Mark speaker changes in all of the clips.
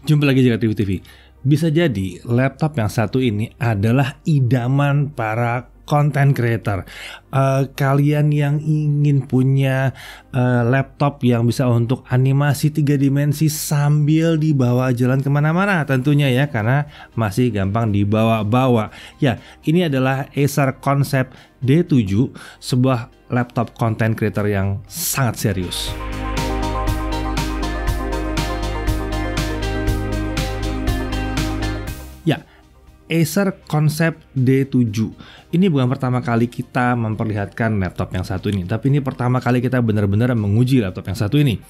Speaker 1: Jumpa lagi di Kreatif TV. Bisa jadi laptop yang satu ini adalah idaman para content creator. Kalian yang ingin punya laptop yang bisa untuk animasi 3 dimensi sambil dibawa jalan kemana-mana tentunya ya, karena masih gampang dibawa-bawa. Ya, ini adalah Acer Concept D7, sebuah laptop content creator yang sangat serius. Ya, Acer Concept D7. Ini bukan pertama kali kita memperlihatkan laptop yang satu ini, tapi ini pertama kali kita benar-benar menguji laptop yang satu ini.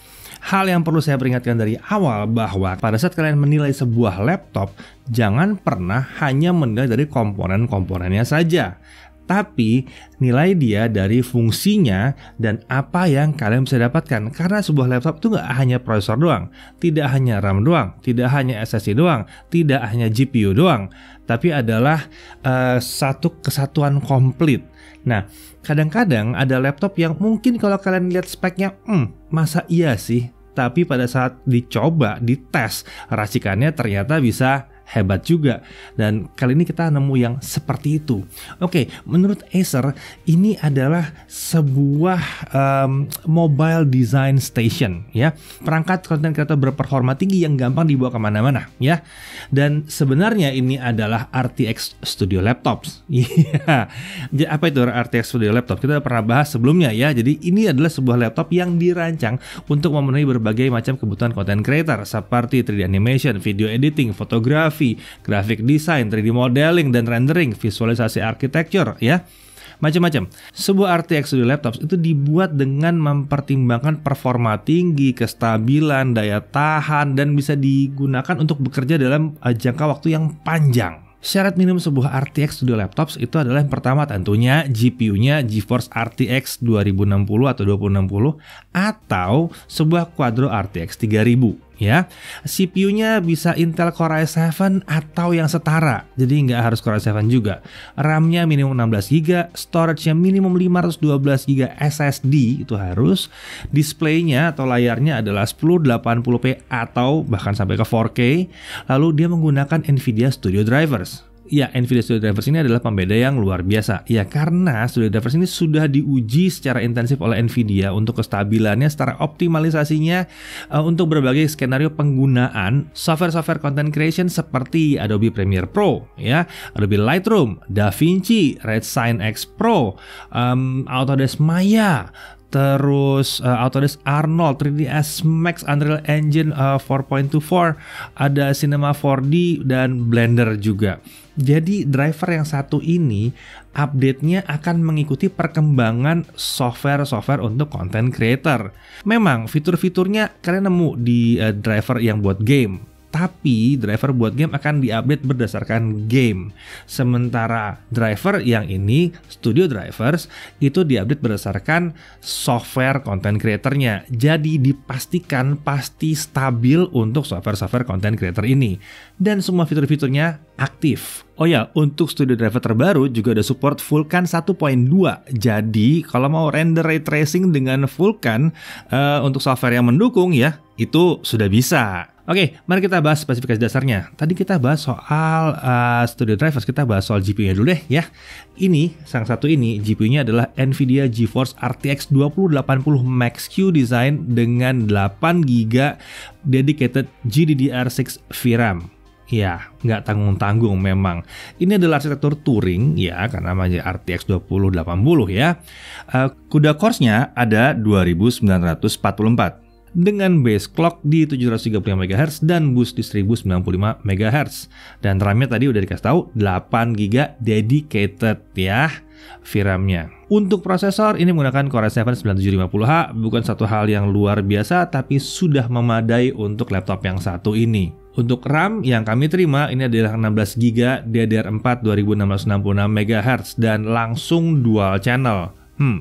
Speaker 1: Hal yang perlu saya peringatkan dari awal bahwa pada saat kalian menilai sebuah laptop, jangan pernah hanya menilai dari komponen-komponennya saja, tapi nilai dia dari fungsinya dan apa yang kalian bisa dapatkan. Karena sebuah laptop itu nggak hanya prosesor doang, tidak hanya RAM doang, tidak hanya SSD doang, tidak hanya GPU doang, tapi adalah satu kesatuan komplit. Nah, kadang-kadang ada laptop yang mungkin kalau kalian lihat speknya, masa iya sih? Tapi pada saat dicoba, dites, racikannya ternyata bisa hebat juga. Dan kali ini kita nemu yang seperti itu. Oke, menurut Acer ini adalah sebuah mobile design station ya, perangkat content creator berperforma tinggi yang gampang dibawa kemana-mana ya. Dan sebenarnya ini adalah RTX Studio Laptops. Iya. Apa itu RTX Studio Laptop? Kita pernah bahas sebelumnya ya. Jadi ini adalah sebuah laptop yang dirancang untuk memenuhi berbagai macam kebutuhan content creator seperti 3D animation, video editing, fotografi, graphic design, 3D modeling dan rendering, visualisasi arsitektur ya, macam-macam. Sebuah RTX Studio Laptops itu dibuat dengan mempertimbangkan performa tinggi, kestabilan, daya tahan, dan bisa digunakan untuk bekerja dalam jangka waktu yang panjang. Syarat minimum sebuah RTX Studio Laptops itu adalah yang pertama tentunya GPU-nya GeForce RTX 2060 atau 2060 atau sebuah Quadro RTX 3000 ya. CPU-nya bisa Intel Core i7 atau yang setara, jadi nggak harus Core i7 juga. RAM-nya minimum 16GB, storage-nya minimum 512GB SSD itu harus. Display-nya atau layarnya adalah 1080p atau bahkan sampai ke 4K. Lalu dia menggunakan Nvidia Studio Drivers. Ya, Nvidia Studio Drivers ini adalah pembeda yang luar biasa. Ya, karena Studio Drivers ini sudah diuji secara intensif oleh Nvidia untuk kestabilannya, secara optimalisasinya untuk berbagai skenario penggunaan software-software content creation seperti Adobe Premiere Pro, ya, Adobe Lightroom, DaVinci, Redsine X Pro, Autodesk Maya, terus Autodesk Arnold, 3ds Max, Unreal Engine 4.24, ada Cinema 4D dan Blender juga. Jadi driver yang satu ini update-nya akan mengikuti perkembangan software-software untuk content creator. Memang fitur-fiturnya kalian nemu di driver yang buat game, tapi driver buat game akan diupdate berdasarkan game. Sementara driver yang ini, Studio Drivers, itu diupdate berdasarkan software content creatornya. Jadi dipastikan pasti stabil untuk software-software content creator ini. Dan semua fitur-fiturnya aktif. Oh ya, untuk Studio Driver terbaru juga ada support Vulkan 1.2. Jadi kalau mau render ray tracing dengan Vulkan untuk software yang mendukung ya, itu sudah bisa. Oke, mari kita bahas spesifikasi dasarnya. Tadi kita bahas soal Studio Drivers, kita bahas soal GPU-nya dulu deh ya. Ini, sang satu ini, GPU-nya adalah Nvidia GeForce RTX 2080 Max-Q design dengan 8GB dedicated GDDR6 VRAM. Ya, nggak tanggung-tanggung memang. Ini adalah arsitektur Turing ya, karena namanya RTX 2080 ya. CUDA cores-nya ada 2944. Dengan base clock di 735 MHz dan boost di 1095 MHz. Dan RAM-nya tadi udah dikasih tahu 8GB dedicated ya VRAM-nya. Untuk prosesor ini menggunakan Core i7 9750H, bukan satu hal yang luar biasa tapi sudah memadai untuk laptop yang satu ini. Untuk RAM yang kami terima ini adalah 16GB DDR4 2666 MHz dan langsung dual channel.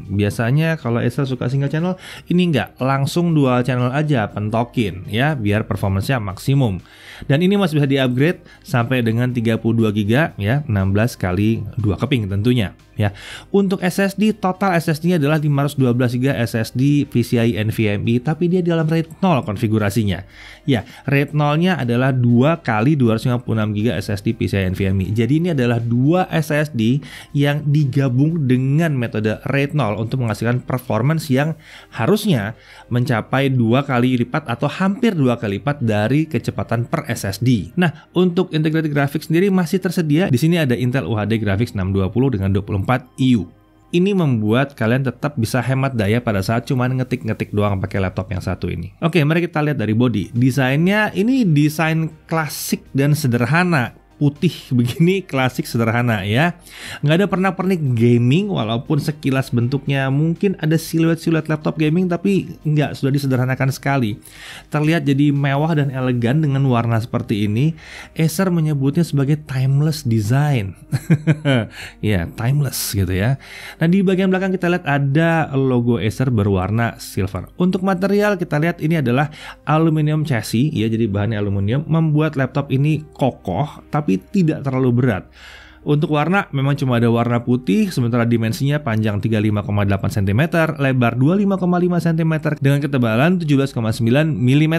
Speaker 1: Biasanya kalau Acer suka single channel, ini enggak, langsung dual channel aja pentokin ya, biar performance-nya maksimum. Dan ini masih bisa di-upgrade sampai dengan 32 GB ya, 16 kali 2 keping tentunya ya. Untuk SSD, total SSD-nya adalah 512 GB SSD PCIe NVMe, tapi dia dalam RAID 0 konfigurasinya. Ya, RAID 0-nya adalah 2 kali 256 GB SSD PCIe NVMe. Jadi ini adalah 2 SSD yang digabung dengan metode RAID 0 untuk menghasilkan performance yang harusnya mencapai 2 kali lipat atau hampir 2 kali lipat dari kecepatan per SSD. Nah, untuk integrated graphics sendiri masih tersedia. Di sini ada Intel UHD Graphics 620 dengan 24 EU. Ini membuat kalian tetap bisa hemat daya pada saat cuma ngetik-ngetik doang pakai laptop yang satu ini. Oke, mari kita lihat dari body. Desainnya ini desain klasik dan sederhana. Putih begini, klasik sederhana ya. Nggak ada pernak-pernik gaming, walaupun sekilas bentuknya mungkin ada siluet-siluet laptop gaming, tapi nggak, sudah disederhanakan sekali. Terlihat jadi mewah dan elegan dengan warna seperti ini. Acer menyebutnya sebagai timeless design. Ya, timeless gitu ya. Nah, di bagian belakang kita lihat ada logo Acer berwarna silver. Untuk material kita lihat ini adalah aluminium chassis ya, jadi bahannya aluminium, membuat laptop ini kokoh tapi tidak terlalu berat. Untuk warna memang cuma ada warna putih, sementara dimensinya panjang 35,8 cm, lebar 25,5 cm dengan ketebalan 17,9 mm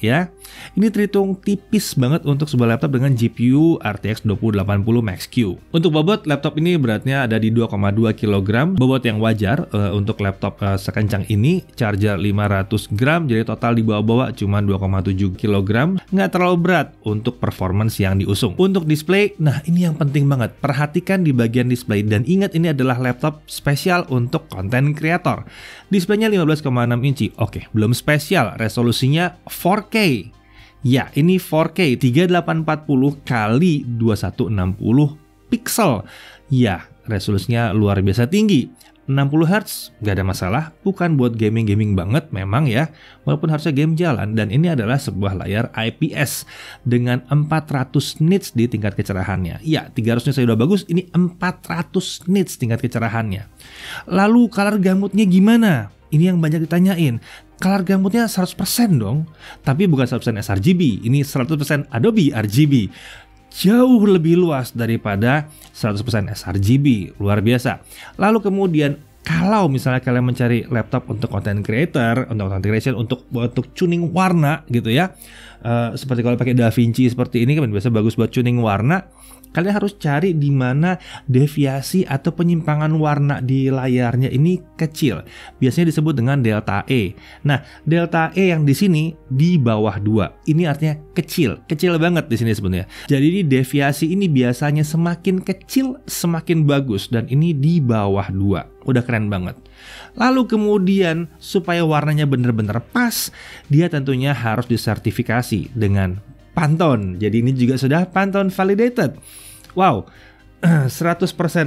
Speaker 1: ya. Ini terhitung tipis banget untuk sebuah laptop dengan GPU RTX 2080 Max-Q. Untuk bobot, laptop ini beratnya ada di 2,2 kg, bobot yang wajar untuk laptop sekencang ini. Charger 500 gram, jadi total dibawa-bawa cuma 2,7 kg, nggak terlalu berat untuk performance yang diusung. Untuk display, nah ini yang penting banget. Perhatikan di bagian display dan ingat ini adalah laptop spesial untuk content creator. Displaynya 15,6 inci. Oke, belum spesial, resolusinya 4K. Ya, ini 4K 3840 kali 2160 pixel. Ya, resolusinya luar biasa tinggi. 60 Hz nggak ada masalah, bukan buat gaming-gaming banget memang ya, walaupun harusnya game jalan. Dan ini adalah sebuah layar IPS dengan 400 nits di tingkat kecerahannya. Ya, 300 nits sudah bagus, ini 400 nits tingkat kecerahannya. Lalu color gamutnya gimana? Ini yang banyak ditanyain. Color gamutnya 100% dong, tapi bukan 100% sRGB, ini 100% Adobe RGB. Jauh lebih luas daripada 100% sRGB, luar biasa. Lalu kemudian kalau misalnya kalian mencari laptop untuk content creator, untuk content creation, untuk tuning warna gitu ya, seperti kalau pakai DaVinci seperti ini kan biasa bagus buat tuning warna. Kalian harus cari di mana deviasi atau penyimpangan warna di layarnya ini kecil. Biasanya disebut dengan delta E. Nah, delta E yang di sini di bawah 2. Ini artinya kecil. Kecil banget di sini sebenarnya. Jadi ini deviasi ini biasanya semakin kecil semakin bagus, dan ini di bawah 2. Udah keren banget. Lalu kemudian supaya warnanya benar-benar pas, dia tentunya harus disertifikasi dengan Pantone. Jadi ini juga sudah Pantone validated. Wow, 100%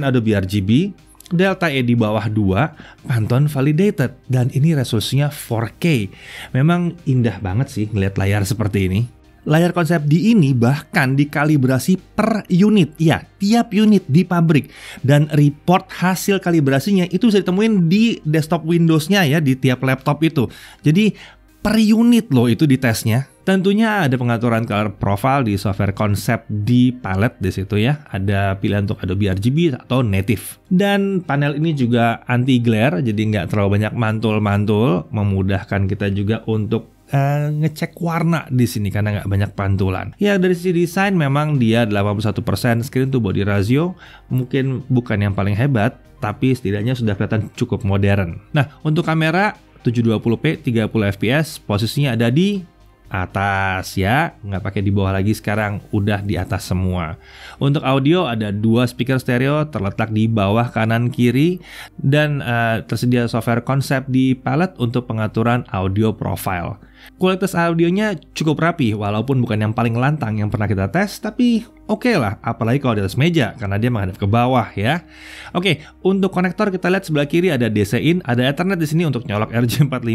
Speaker 1: Adobe RGB, delta E di bawah 2, Pantone validated, dan ini resolusinya 4K. Memang indah banget sih ngeliat layar seperti ini. Layar konsep D ini bahkan dikalibrasi per unit, ya, tiap unit di pabrik, dan report hasil kalibrasinya itu bisa ditemuin di desktop Windows-nya ya, di tiap laptop itu. Jadi per unit loh itu di tesnya. Tentunya ada pengaturan color profile di software konsep di palette di situ ya. Ada pilihan untuk Adobe RGB atau native. Dan panel ini juga anti glare, jadi nggak terlalu banyak mantul-mantul, memudahkan kita juga untuk ngecek warna di sini karena nggak banyak pantulan. Ya, dari sisi desain memang dia 81% screen to body ratio, mungkin bukan yang paling hebat, tapi setidaknya sudah kelihatan cukup modern. Nah, untuk kamera 720p 30 fps, posisinya ada di atas ya, nggak pakai di bawah lagi, sekarang udah di atas semua. Untuk audio ada 2 speaker stereo terletak di bawah kanan kiri, dan tersedia software konsep di palette untuk pengaturan audio profile. Kualitas audionya cukup rapi, walaupun bukan yang paling lantang yang pernah kita tes, tapi oke lah, apalagi kalau di atas meja karena dia menghadap ke bawah ya. Oke, untuk konektor kita lihat sebelah kiri ada DC in, ada Ethernet di sini untuk nyolok RJ45,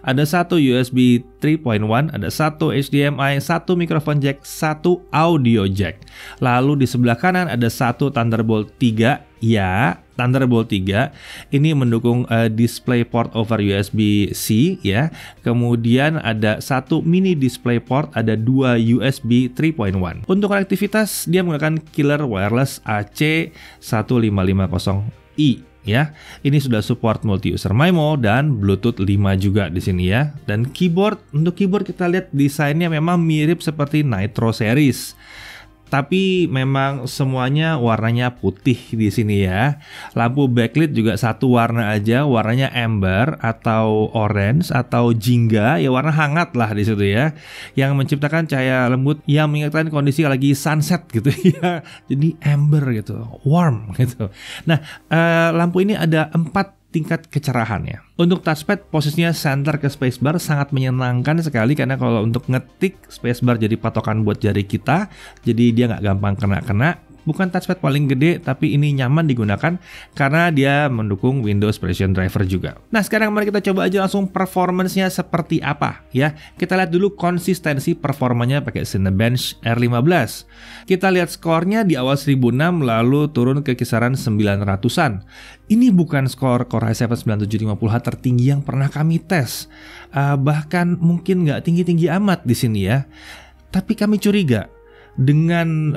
Speaker 1: ada satu USB 3.1, ada satu HDMI, satu mikrofon jack, satu audio jack. Lalu di sebelah kanan ada satu Thunderbolt 3 Ya, Thunderbolt 3 ini mendukung DisplayPort over USB-C ya. Kemudian ada satu mini DisplayPort, ada 2 USB 3.1. Untuk konektivitas dia menggunakan Killer Wireless AC1550i ya. Ini sudah support multi-user MIMO dan Bluetooth 5 juga di sini ya. Dan untuk keyboard kita lihat desainnya memang mirip seperti Nitro series. Tapi memang semuanya warnanya putih di sini ya. Lampu backlit juga satu warna aja, warnanya amber atau orange atau jingga, ya warna hangat lah di situ ya. Yang menciptakan cahaya lembut yang mengingatkan kondisi lagi sunset gitu ya. Jadi amber gitu, warm gitu. Nah, lampu ini ada 4 tingkat kecerahannya. Untuk touchpad posisinya center ke spacebar sangat menyenangkan sekali karena kalau untuk ngetik spacebar jadi patokan buat jari kita, jadi dia nggak gampang kena-kena. Bukan touchpad paling gede, tapi ini nyaman digunakan karena dia mendukung Windows Precision Driver juga. Nah, sekarang mari kita coba aja langsung performance-nya seperti apa ya. Kita lihat dulu konsistensi performanya pakai Cinebench R15. Kita lihat skornya di awal 1006 lalu turun ke kisaran 900-an. Ini bukan skor Core i7 9750H tertinggi yang pernah kami tes. Bahkan mungkin nggak tinggi-tinggi amat di sini ya. Tapi kami curiga dengan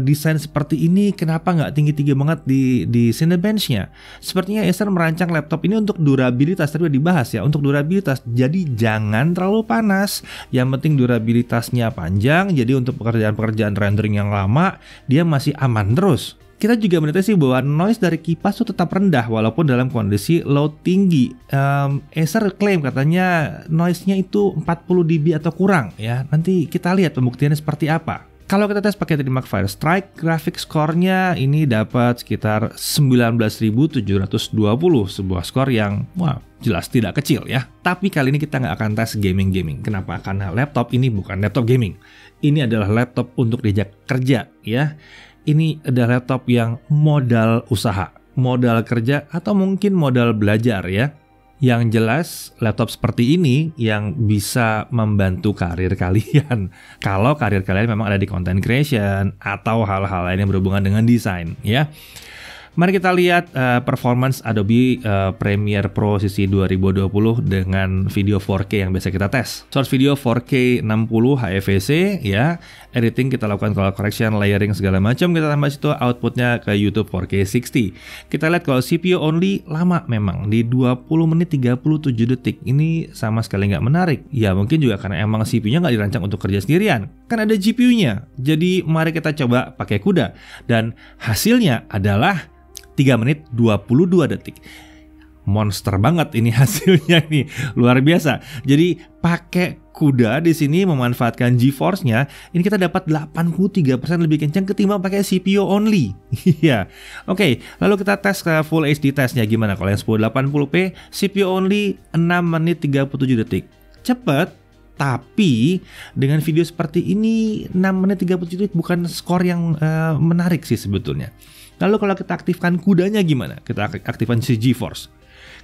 Speaker 1: desain seperti ini, kenapa nggak tinggi-tinggi banget di Cinebench-nya? Sepertinya Acer merancang laptop ini untuk durabilitas, tadi udah dibahas ya, untuk durabilitas. Jadi jangan terlalu panas, yang penting durabilitasnya panjang. Jadi untuk pekerjaan-pekerjaan rendering yang lama, dia masih aman terus. Kita juga mendeteksi bahwa noise dari kipas itu tetap rendah walaupun dalam kondisi load tinggi. Acer klaim katanya noise-nya itu 40 dB atau kurang ya. Nanti kita lihat pembuktiannya seperti apa. Kalau kita tes pakai Trimac Firestrike, grafik skornya ini dapat sekitar 19.720, sebuah skor yang jelas tidak kecil ya. Tapi kali ini kita nggak akan tes gaming-gaming. Kenapa? Karena laptop ini bukan laptop gaming. Ini adalah laptop untuk diajak kerja ya. Ini adalah laptop yang modal usaha, modal kerja atau mungkin modal belajar ya. Yang jelas laptop seperti ini yang bisa membantu karir kalian. Kalau karir kalian memang ada di content creation atau hal-hal lain yang berhubungan dengan desain ya. Mari kita lihat performance Adobe Premiere Pro sisi 2020 dengan video 4K yang biasa kita tes. Source video 4K 60 HEVC ya. Editing kita lakukan color correction, layering segala macam, kita tambah situ outputnya ke YouTube 4K 60. Kita lihat kalau CPU only lama memang di 20 menit 37 detik. Ini sama sekali nggak menarik. Ya mungkin juga karena emang CPU-nya nggak dirancang untuk kerja sendirian. Kan ada GPU-nya. Jadi mari kita coba pakai CUDA. Dan hasilnya adalah 3 menit 22 detik. Monster banget ini hasilnya nih, luar biasa. Jadi pakai CUDA di sini memanfaatkan GeForce-nya, ini kita dapat 83% lebih kencang ketimbang pakai CPU only. Iya. Oke, lalu kita tes ke Full HD testnya gimana? Kalau yang 1080p CPU only 6 menit 37 detik. Cepet. Tapi dengan video seperti ini 6 menit 37 detik bukan skor yang menarik sih sebetulnya. Lalu kalau kita aktifkan CUDA-nya gimana? Kita aktifkan si GeForce.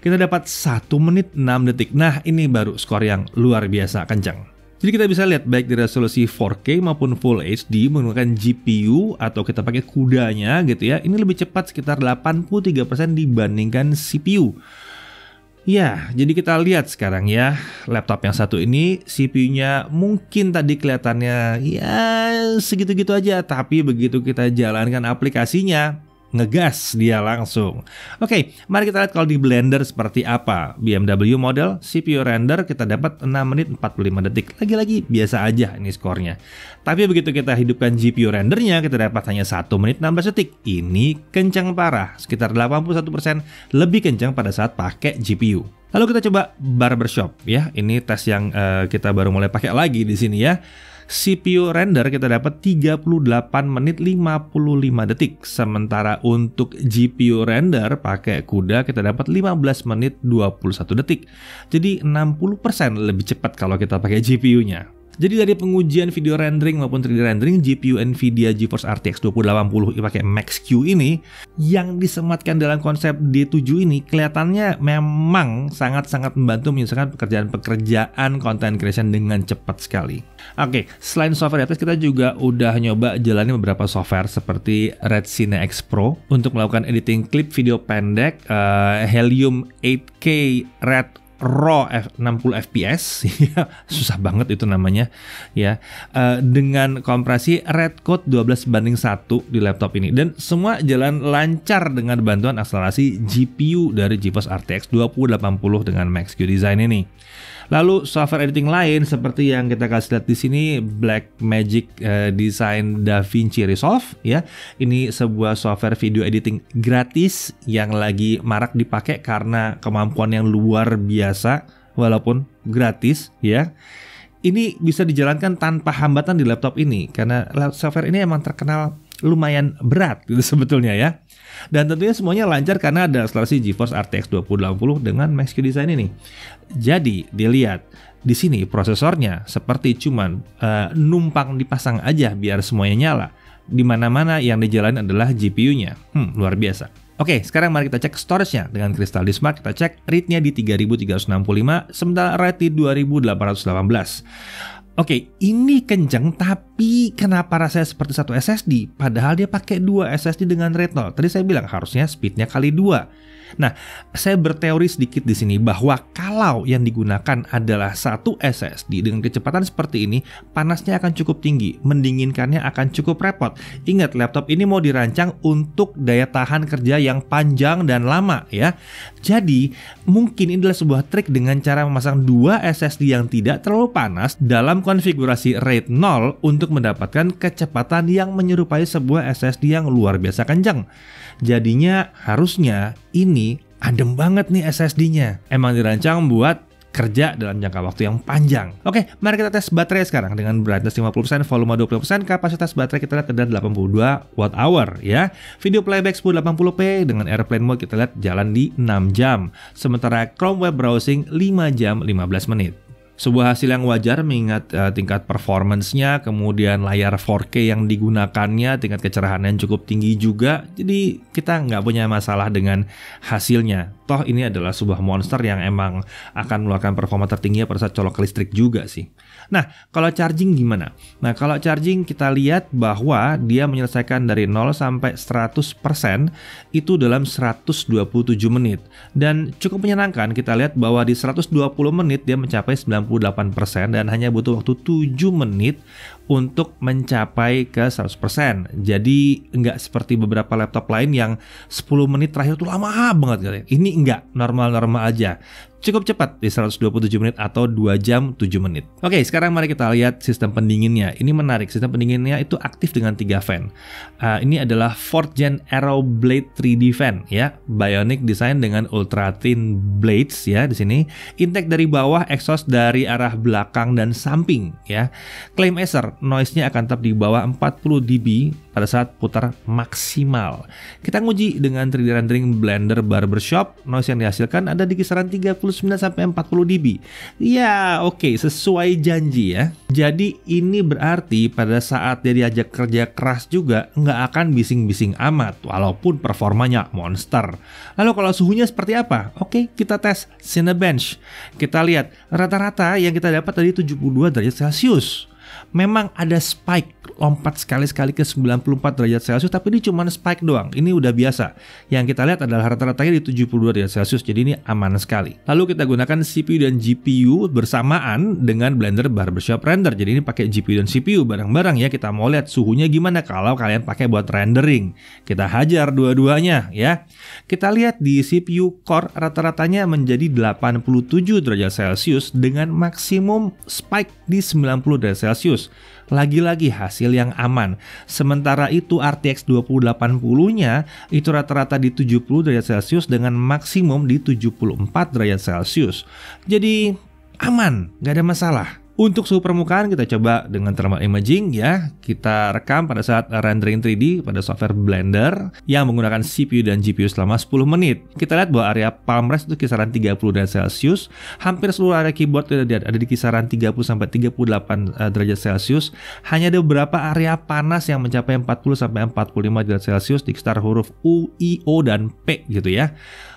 Speaker 1: Kita dapat 1 menit 6 detik. Nah, ini baru skor yang luar biasa kencang. Jadi kita bisa lihat baik di resolusi 4K maupun Full HD menggunakan GPU atau kita pakai CUDA-nya gitu ya. Ini lebih cepat sekitar 83% dibandingkan CPU. Ya, jadi kita lihat sekarang ya, laptop yang satu ini CPU-nya mungkin tadi kelihatannya ya segitu-gitu aja, tapi begitu kita jalankan aplikasinya, ngegas dia langsung. Oke, mari kita lihat kalau di Blender seperti apa. BMW model CPU render kita dapat 6 menit 45 detik. Lagi-lagi biasa aja ini skornya. Tapi begitu kita hidupkan GPU rendernya, kita dapat hanya 1 menit 16 detik. Ini kencang parah, sekitar 81% lebih kencang pada saat pakai GPU. Lalu kita coba Barbershop ya. Ini tes yang kita baru mulai pakai lagi di sini ya. CPU render kita dapat 38 menit 55 detik. Sementara untuk GPU render pakai CUDA kita dapat 15 menit 21 detik. Jadi 60% lebih cepat kalau kita pakai GPU-nya. Jadi dari pengujian video rendering maupun 3D rendering, GPU Nvidia GeForce RTX 2080 pakai Max-Q ini yang disematkan dalam konsep D7 ini kelihatannya memang sangat-sangat membantu menyelesaikan pekerjaan-pekerjaan content creation dengan cepat sekali. Oke, selain software apps, kita juga udah nyoba jalanin beberapa software seperti Redsine X Pro untuk melakukan editing klip video pendek, Helium 8K Red RAW 60 fps, susah banget itu namanya ya, dengan kompresi Redcode 12:1 di laptop ini, dan semua jalan lancar dengan bantuan akselerasi GPU dari GeForce RTX 2080 dengan Max-Q Design ini. Lalu software editing lain seperti yang kita kasih lihat di sini, Blackmagic Design DaVinci Resolve ya. Ini sebuah software video editing gratis yang lagi marak dipakai karena kemampuan yang luar biasa walaupun gratis ya. Ini bisa dijalankan tanpa hambatan di laptop ini karena software ini emang terkenal lumayan berat gitu sebetulnya ya. Dan tentunya semuanya lancar karena ada akselerasi GeForce RTX 2080 dengan Max-Q Design ini. Jadi dilihat di sini prosesornya seperti cuman numpang dipasang aja biar semuanya nyala. Di mana-mana yang dijalani adalah GPU-nya. Luar biasa. Oke, sekarang mari kita cek storage-nya. Dengan Crystal Disk Mark kita cek read-nya di 3365, sementara write di 2818. Oke, ini kenceng, tapi kenapa rasanya seperti satu SSD? Padahal dia pakai 2 SSD dengan RAID 0. Tadi saya bilang harusnya speednya kali 2. Nah, saya berteori sedikit di sini bahwa kalau yang digunakan adalah satu SSD dengan kecepatan seperti ini, panasnya akan cukup tinggi, mendinginkannya akan cukup repot. Ingat, laptop ini mau dirancang untuk daya tahan kerja yang panjang dan lama ya. Jadi, mungkin ini adalah sebuah trik dengan cara memasang 2 SSD yang tidak terlalu panas dalam konfigurasi RAID 0 untuk mendapatkan kecepatan yang menyerupai sebuah SSD yang luar biasa kencang. Jadinya harusnya ini adem banget nih SSD-nya. Emang dirancang buat kerja dalam jangka waktu yang panjang. Oke, mari kita tes baterai sekarang dengan brightness 50%, volume 20%, kapasitas baterai kita lihat ada 82 Wh ya. Video playback 1080p dengan airplane mode kita lihat jalan di 6 jam. Sementara Chrome web browsing 5 jam 15 menit. Sebuah hasil yang wajar mengingat tingkat performance-nya, kemudian layar 4K yang digunakannya, tingkat kecerahan yang cukup tinggi juga. Jadi kita nggak punya masalah dengan hasilnya. Toh ini adalah sebuah monster yang emang akan mengeluarkan performa tertinggi pada saat colok listrik juga sih. Nah, kalau charging gimana? Nah, kalau charging kita lihat bahwa dia menyelesaikan dari 0 sampai 100% itu dalam 127 menit. Dan cukup menyenangkan, kita lihat bahwa di 120 menit dia mencapai 98% dan hanya butuh waktu 7 menit untuk mencapai ke 100%. Jadi nggak seperti beberapa laptop lain yang 10 menit terakhir itu lama banget katanya. Ini enggak, normal-normal aja. Cukup cepat di 127 menit atau 2 jam 7 menit. Oke, sekarang mari kita lihat sistem pendinginnya. Ini menarik, sistem pendinginnya itu aktif dengan 3 fan. Ini adalah 4th Gen Aero Blade 3D fan ya. Bionic design dengan ultra thin blades ya di sini. Intake dari bawah, exhaust dari arah belakang dan samping ya. Klaim Acer, noise-nya akan tetap di bawah 40 dB pada saat putar maksimal. Kita nguji dengan 3D rendering Blender Barbershop, noise yang dihasilkan ada di kisaran 39 sampai 40 dB. Ya, oke, sesuai janji ya. Jadi ini berarti pada saat dia diajak kerja keras juga nggak akan bising-bising amat, walaupun performanya monster. Lalu kalau suhunya seperti apa? Oke, kita tes Cinebench. Kita lihat rata-rata yang kita dapat tadi 72 derajat Celcius. Memang ada spike lompat sekali-sekali ke 94 derajat Celcius, tapi ini cuma spike doang. Ini udah biasa. Yang kita lihat adalah rata-ratanya di 72 derajat Celcius. Jadi ini aman sekali. Lalu kita gunakan CPU dan GPU bersamaan dengan Blender Barbershop Render. Jadi ini pakai GPU dan CPU bareng-bareng ya. Kita mau lihat suhunya gimana kalau kalian pakai buat rendering. Kita hajar dua-duanya ya. Kita lihat di CPU core rata-ratanya menjadi 87 derajat Celcius dengan maksimum spike di 90 derajat Celcius. Lagi-lagi hasil yang aman. Sementara itu RTX 2080-nya itu rata-rata di 70 derajat Celcius dengan maksimum di 74 derajat Celcius. Jadi aman, nggak ada masalah. Untuk suhu permukaan kita coba dengan thermal imaging ya. Kita rekam pada saat rendering 3D pada software Blender yang menggunakan CPU dan GPU selama 10 menit. Kita lihat bahwa area palm rest itu kisaran 30 derajat Celcius. Hampir seluruh area keyboard ada di kisaran 30 sampai 38 derajat Celcius. Hanya ada beberapa area panas yang mencapai 40 sampai 45 derajat Celcius di sekitar huruf U, I, O, dan P gitu ya.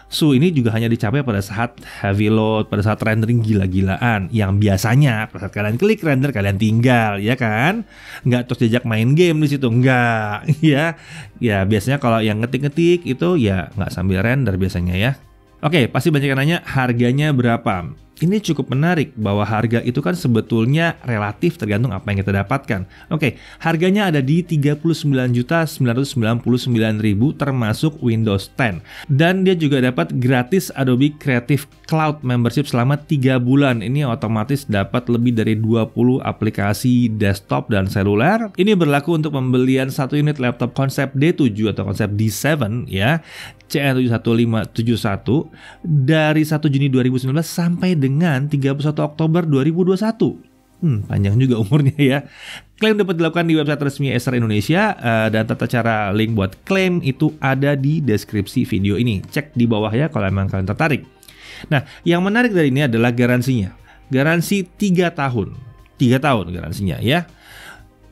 Speaker 1: Suhu ini juga hanya dicapai pada saat heavy load, pada saat rendering gila-gilaan. Yang biasanya pada saat kalian klik render kalian tinggal, ya kan? Nggak terus diajak main game di situ, nggak, ya. Ya biasanya kalau yang ngetik-ngetik itu ya nggak sambil render biasanya ya. Oke, pasti banyak yang nanya harganya berapa. Ini cukup menarik bahwa harga itu kan sebetulnya relatif tergantung apa yang kita dapatkan. Oke, harganya ada di 39.999.000 termasuk Windows 10. Dan dia juga dapat gratis Adobe Creative Cloud Membership selama 3 bulan. Ini otomatis dapat lebih dari 20 aplikasi desktop dan seluler. Ini berlaku untuk pembelian satu unit laptop konsep D7 atau konsep D7 ya. CN71571 dari 1 Juni 2019 sampai dengan 31 Oktober 2021. Panjang juga umurnya ya. Klaim dapat dilakukan di website resmi Acer Indonesia dan tata cara link buat klaim itu ada di deskripsi video ini. Cek di bawah ya kalau emang kalian tertarik. Nah, yang menarik dari ini adalah garansinya. Garansi 3 tahun. 3 tahun garansinya ya.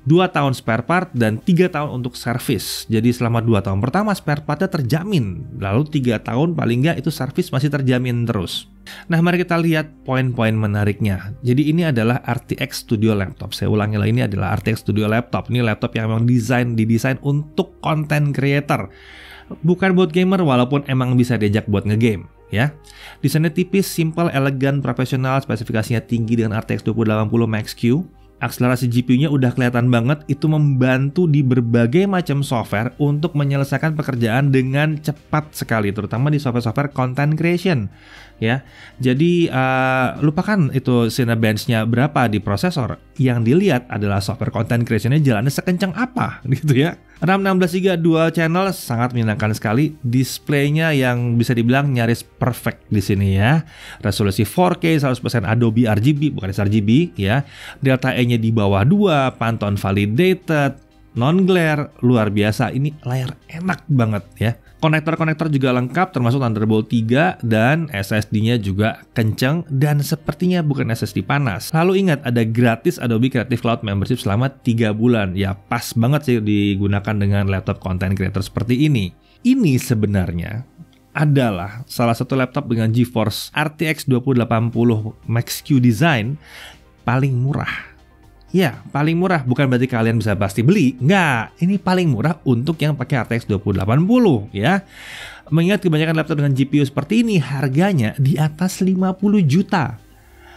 Speaker 1: 2 tahun spare part dan 3 tahun untuk servis. Jadi selama 2 tahun pertama spare partnya terjamin. Lalu 3 tahun paling nggak itu servis masih terjamin terus. Nah, mari kita lihat poin-poin menariknya. Jadi ini adalah RTX Studio Laptop. Saya ulangi lah, ini adalah RTX Studio Laptop. Ini laptop yang memang didesain untuk content creator. Bukan buat gamer walaupun emang bisa diajak buat ngegame. Ya, desainnya tipis, simple, elegan, profesional, spesifikasinya tinggi dengan RTX 2080 Max-Q. Akselerasi GPU-nya udah kelihatan banget, itu membantu di berbagai macam software untuk menyelesaikan pekerjaan dengan cepat sekali, terutama di software-software content creation. Ya, jadi lupakan itu Cinebench-nya berapa di prosesor. Yang dilihat adalah software content creation-nya jalannya sekencang apa, gitu ya. RAM 16GB dual channel sangat menyenangkan sekali. Displaynya yang bisa dibilang nyaris perfect di sini ya. Resolusi 4K 100% Adobe RGB, bukan sRGB ya. Delta E-nya di bawah 2, Pantone validated, non-glare, luar biasa. Ini layar enak banget ya. Konektor-konektor juga lengkap termasuk Thunderbolt 3 dan SSD-nya juga kenceng dan sepertinya bukan SSD panas. Lalu ingat ada gratis Adobe Creative Cloud Membership selama 3 bulan. Ya pas banget sih digunakan dengan laptop content creator seperti ini. Ini sebenarnya adalah salah satu laptop dengan GeForce RTX 2080 Max-Q design paling murah. Ya, paling murah bukan berarti kalian bisa pasti beli. Enggak, ini paling murah untuk yang pakai RTX 2080 ya. Mengingat kebanyakan laptop dengan GPU seperti ini harganya di atas 50 juta.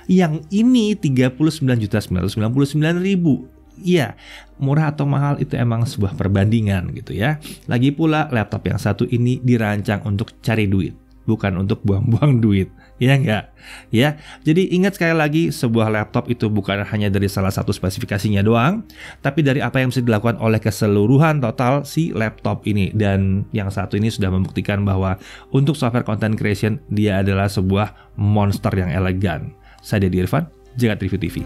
Speaker 1: Yang ini 39.999.000. Iya, murah atau mahal itu emang sebuah perbandingan gitu ya. Lagi pula laptop yang satu ini dirancang untuk cari duit, bukan untuk buang-buang duit. Ya enggak? Ya. Jadi ingat sekali lagi, sebuah laptop itu bukan hanya dari salah satu spesifikasinya doang, tapi dari apa yang bisa dilakukan oleh keseluruhan total si laptop ini. Dan yang satu ini sudah membuktikan bahwa untuk software content creation dia adalah sebuah monster yang elegan. Saya Dedi Irfan, Jagat Review TV.